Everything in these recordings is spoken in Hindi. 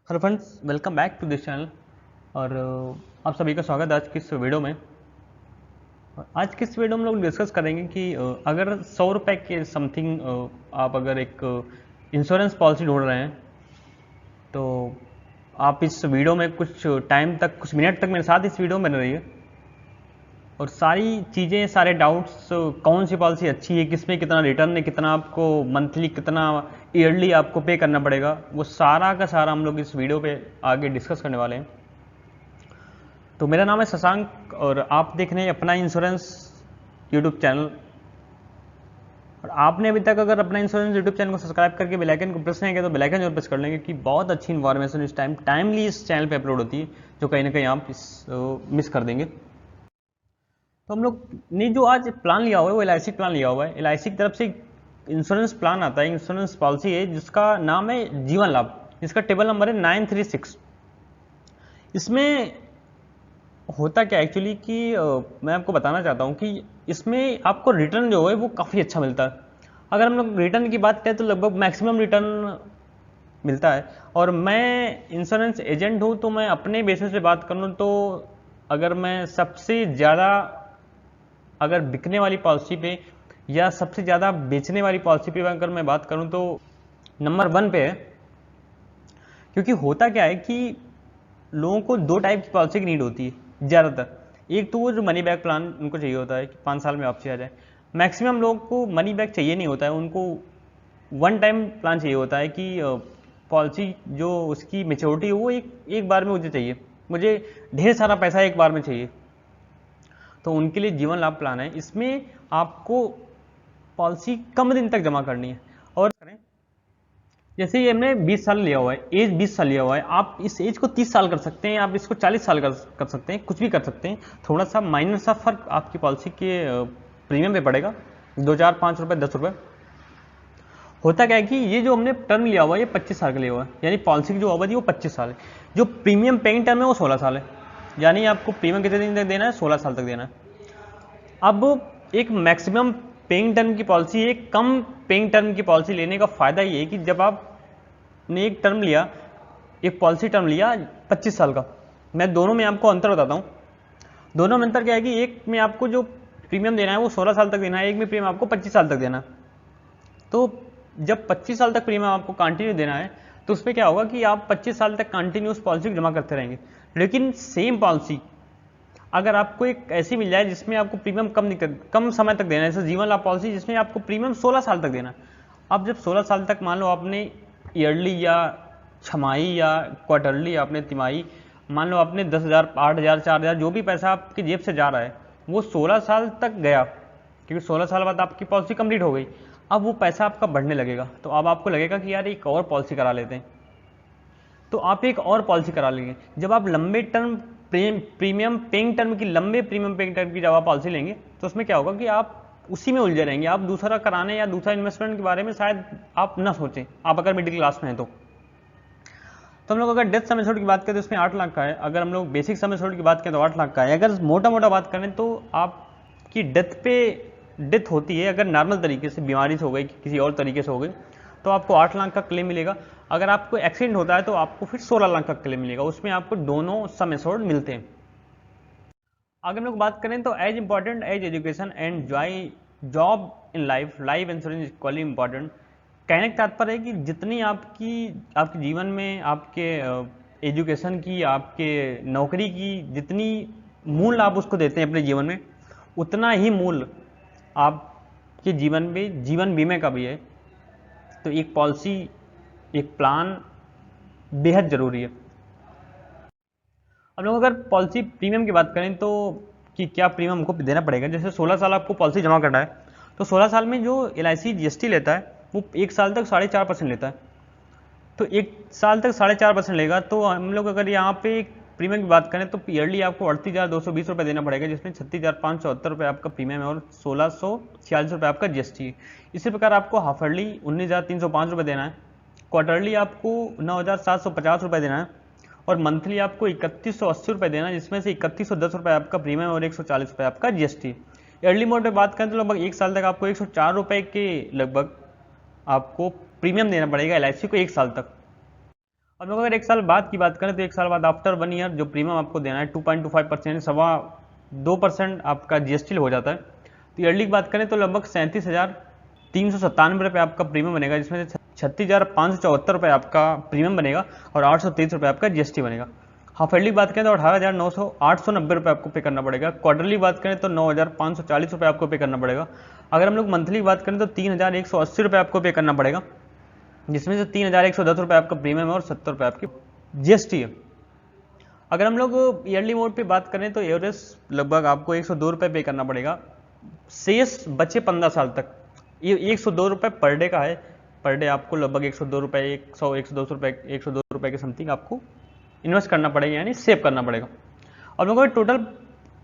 Hello friends, welcome back to this channel. और आप सभी का स्वागत है आज की इस वीडियो में। और आज की इस वीडियो में हम लोग डिस्कस करेंगे कि अगर 100 रुपये के समथिंग आप अगर एक इंश्योरेंस पॉलिसी ढूंढ रहे हैं तो आप इस वीडियो में कुछ टाइम तक, कुछ मिनट तक मेरे साथ इस वीडियो में बने रहिए। और सारी चीज़ें, सारे डाउट्स, कौन सी पॉलिसी अच्छी है, किस में कितना रिटर्न है, कितना आपको मंथली, कितना ईयरली आपको पे करना पड़ेगा, वो सारा का सारा हम लोग इस वीडियो पे आगे डिस्कस करने वाले हैं। तो मेरा नाम है शशांक और आप देख रहे हैं अपना इंश्योरेंस यूट्यूब चैनल। और आपने अभी तक अगर अपना इंश्योरेंस यूट्यूब चैनल को सब्सक्राइब करके बेल आइकन को प्रेस नहीं किया तो बेल आइकन जरूर प्रेस कर लेंगे कि बहुत अच्छी इन्फॉर्मेशन इस टाइमली इस चैनल पे अपलोड होती है, जो कहीं ना कहीं आप मिस कर देंगे। तो हम लोग ने जो आज प्लान लिया हुआ है वो LIC प्लान लिया हुआ है। LIC की तरफ से इंश्योरेंस प्लान आता है, इंश्योरेंस पॉलिसी है जिसका नाम है जीवन लाभ, जिसका टेबल नंबर है 936। इसमें होता क्या एक्चुअली कि मैं आपको बताना चाहता हूँ कि इसमें आपको रिटर्न जो है वो काफ़ी अच्छा मिलता है। अगर हम लोग रिटर्न की बात करें तो लगभग मैक्सिमम रिटर्न मिलता है। और मैं इंश्योरेंस एजेंट हूँ तो मैं अपने बेसिस पे बात करूँ तो अगर मैं सबसे ज़्यादा अगर बिकने वाली पॉलिसी पे या सबसे ज़्यादा बेचने वाली पॉलिसी पे अगर मैं बात करूँ तो नंबर 1 पे है। क्योंकि होता क्या है कि लोगों को दो टाइप की पॉलिसी की नीड होती है ज़्यादातर। एक तो वो जो मनी बैक प्लान उनको चाहिए होता है कि 5 साल में वापसी आ जाए। मैक्सिमम लोगों को मनी बैक चाहिए नहीं होता है, उनको वन टाइम प्लान चाहिए होता है कि पॉलिसी जो उसकी मेच्योरिटी है वो एक बार में मुझे चाहिए, मुझे ढेर सारा पैसा एक बार में चाहिए। तो उनके लिए जीवन लाभ प्लान है। इसमें आपको पॉलिसी कम दिन तक जमा करनी है। और जैसे ये हमने 20 साल लिया हुआ है, एज 20 साल लिया हुआ है, आप इस एज को 30 साल कर सकते हैं, आप इसको 40 साल कर सकते हैं, कुछ भी कर सकते हैं। थोड़ा सा माइनर सा फर्क आपकी पॉलिसी के प्रीमियम पे पड़ेगा, 2 4 5 रुपये 10 रुपये। होता क्या है कि ये जो हमने टर्म लिया हुआ है ये 25 साल का लिया हुआ है, यानी पॉलिसी की जो अवधि वो 25 साल है। जो प्रीमियम पेइंग टर्म है वो 16 साल है, यानी आपको प्रीमियम कितने दिन तक देना है, 16 साल तक देना है। अब एक मैक्सिमम पेइंग टर्म की पॉलिसी, एक कम पेइंग टर्म की पॉलिसी लेने का फ़ायदा ये है कि जब आपने एक टर्म लिया, एक पॉलिसी टर्म लिया 25 साल का, मैं दोनों में आपको अंतर बताता हूँ। दोनों में अंतर क्या है कि एक में आपको जो प्रीमियम देना है वो 16 साल तक देना है, एक में प्रीमियम आपको 25 साल तक देना है। तो जब 25 साल तक प्रीमियम आपको कंटिन्यू देना है तो उसमें क्या होगा कि आप 25 साल तक कंटिन्यू उस पॉलिसी को जमा करते रहेंगे। लेकिन सेम पॉलिसी अगर आपको एक ऐसी मिल जाए जिसमें आपको प्रीमियम कम समय तक देना है, जैसे जीवन लाभ पॉलिसी जिसमें आपको प्रीमियम 16 साल तक देना है। अब जब 16 साल तक मान लो आपने ईयरली या छमाही या क्वार्टरली, आपने तिमाही, मान लो आपने 10,000 8,000 4,000 जो भी पैसा आपकी जेब से जा रहा है वो 16 साल तक गया, क्योंकि 16 साल बाद आपकी पॉलिसी कंप्लीट हो गई। अब वो पैसा आपका बढ़ने लगेगा तो अब आपको लगेगा कि यार एक और पॉलिसी करा लेते हैं, तो आप एक और पॉलिसी करा लेंगे। जब आप लंबे टर्म प्रीमियम पेइंग टर्म की, लंबे प्रीमियम पेइंग टर्म की जब आप पॉलिसी लेंगे तो उसमें क्या होगा कि आप उसी में उलझे रहेंगे, आप दूसरा कराने या दूसरा इन्वेस्टमेंट के बारे में शायद आप ना सोचें, आप अगर मिडिल क्लास में हैं तो हम लोग अगर डेथ सम एश्योर्ड की बात करें तो उसमें 8 लाख का है। अगर हम लोग बेसिक सम एश्योर्ड की बात करें तो 8 लाख का है। अगर मोटा मोटा बात करें तो आपकी डेथ होती है, अगर नॉर्मल तरीके से, बीमारी से हो गई, किसी और तरीके से हो गई, तो आपको 8 लाख का क्लेम मिलेगा। अगर आपको एक्सीडेंट होता है तो आपको फिर 16 लाख का क्लेम मिलेगा, उसमें आपको दोनों सम एश्योर्ड मिलते हैं। अगर हम लोग बात करें तो as important as education and job in life, life insurance equally important. कहने का तात्पर्य है कि जितनी आपके जीवन में आपके एजुकेशन की, आपके नौकरी की जितनी मूल्य आप उसको देते हैं अपने जीवन में, उतना ही मूल्य आपके जीवन में जीवन बीमे का भी है। तो एक पॉलिसी, एक प्लान बेहद ज़रूरी है। अब लोग अगर पॉलिसी प्रीमियम की बात करें तो कि क्या प्रीमियम हमको देना पड़ेगा, जैसे 16 साल आपको पॉलिसी जमा करना है तो 16 साल में जो LIC GST लेता है वो एक साल तक 4.5% लेता है। तो एक साल तक 4.5% लेगा, तो हम लोग अगर यहाँ पे प्रीमियम की बात करें तो ईयरली आपको 38,220 रुपये देना पड़ेगा, जिसमें 36,574 रुपये आपका प्रीमियम है और 1,646 रुपये आपका GST है। इसी प्रकार आपको हाफ ईयरली 19,305 रुपये देना है, क्वार्टरली आपको 9,750 रुपये देना है और मंथली आपको 3,180 रुपये देना है, जिसमें से 3,110 रुपये आपका प्रीमियम और 140 रुपये आपका GST। ईयरली मोड में बात करें तो लगभग एक साल तक आपको 104 रुपये के लगभग आपको प्रीमियम देना पड़ेगा LIC को एक साल तक। अब लोग अगर एक साल बाद की बात करें तो एक साल बाद आफ्टर 1 ईयर जो प्रीमियम आपको देना है 2.25% 2% आपका जीएसटी हो जाता है। तो ईयरली की बात करें तो लगभग 37,397 रुपये आपका प्रीमियम बनेगा, जिसमें से 36,574 रुपये आपका प्रीमियम बनेगा और 823 रुपये आपका जीएसटी बनेगा। हाफ ईयरली की बात करें तो 890 रुपये आपको पे करना पड़ेगा। क्वार्टरली बात करें तो 9,540 रुपये आपको पे करना पड़ेगा। अगर हम लोग मंथली की बात करें तो 3,180 रुपये आपको पे करना पड़ेगा, जिसमें से 3,110 रुपये आपका प्रीमियम है और 70 रुपये आपकी जीएसटी है। अगर हम लोग ईयरली मोड पे बात करें तो एवरेज लगभग आपको 102 रुपये पे करना पड़ेगा, शेष बचे 15 साल तक। ये 102 रुपये पर डे का है, पर डे आपको लगभग 102 रुपये 102 रुपये के समथिंग आपको इन्वेस्ट करना पड़ेगा, यानी सेव करना पड़ेगा। और लोगों के टोटल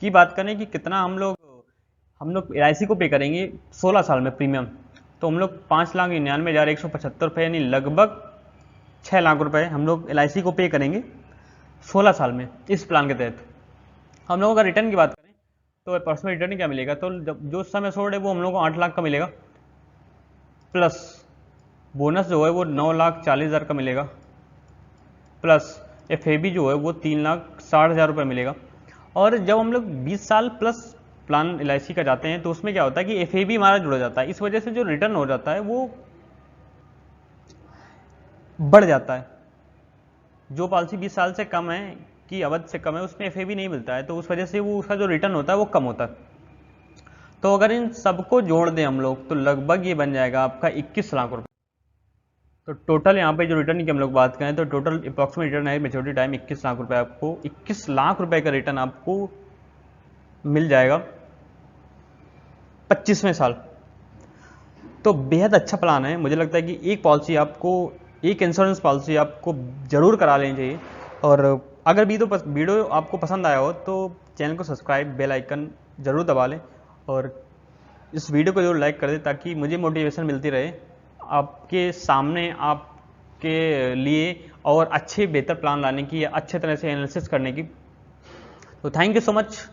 की बात करें कि कितना हम लोग LIC को पे करेंगे 16 साल में प्रीमियम, तो हम लोग 5,99,175 रुपये यानी लगभग 6 लाख रुपए हम लोग LIC को पे करेंगे 16 साल में इस प्लान के तहत। हम लोगों का रिटर्न की बात करें तो अप्रॉक्सीमेट रिटर्न क्या मिलेगा, तो जो समय सोल्ड है वो हम लोग को 8 लाख का मिलेगा, प्लस बोनस जो है वो 9,40,000 का मिलेगा, प्लस FAB जो है वो 3,60,000 रुपये मिलेगा। और जब हम लोग 20 साल प्लस प्लान LIC का जाते हैं तो उसमें क्या होता है कि FAB हमारा जुड़ जाता है, इस वजह से जो रिटर्न हो जाता है वो बढ़ जाता है। जो पॉलिसी 20 साल से कम है कि अवधि से कम है उसमें FAB नहीं मिलता है, तो उस वजह से वो उसका जो रिटर्न होता है वो कम होता है। तो अगर इन सबको जोड़ दें हम लोग तो लगभग ये बन जाएगा आपका 21 लाख रुपये। तो टोटल यहाँ पे जो रिटर्न की हम लोग बात करें तो टोटल अप्रॉक्सीमेट रिटर्न है मैच्योरिटी टाइम 21 लाख रुपये, आपको 21 लाख रुपये का रिटर्न आपको मिल जाएगा 25वें साल। तो बेहद अच्छा प्लान है। मुझे लगता है कि एक इंश्योरेंस पॉलिसी आपको जरूर करा लेनी चाहिए। और अगर वीडियो आपको पसंद आया हो तो चैनल को सब्सक्राइब, बेल आइकन जरूर दबा लें और इस वीडियो को जरूर लाइक कर दें ताकि मुझे मोटिवेशन मिलती रहे आपके सामने आपके लिए और अच्छे बेहतर प्लान लाने की या अच्छे तरह से एनालिसिस करने की। तो थैंक यू सो मच।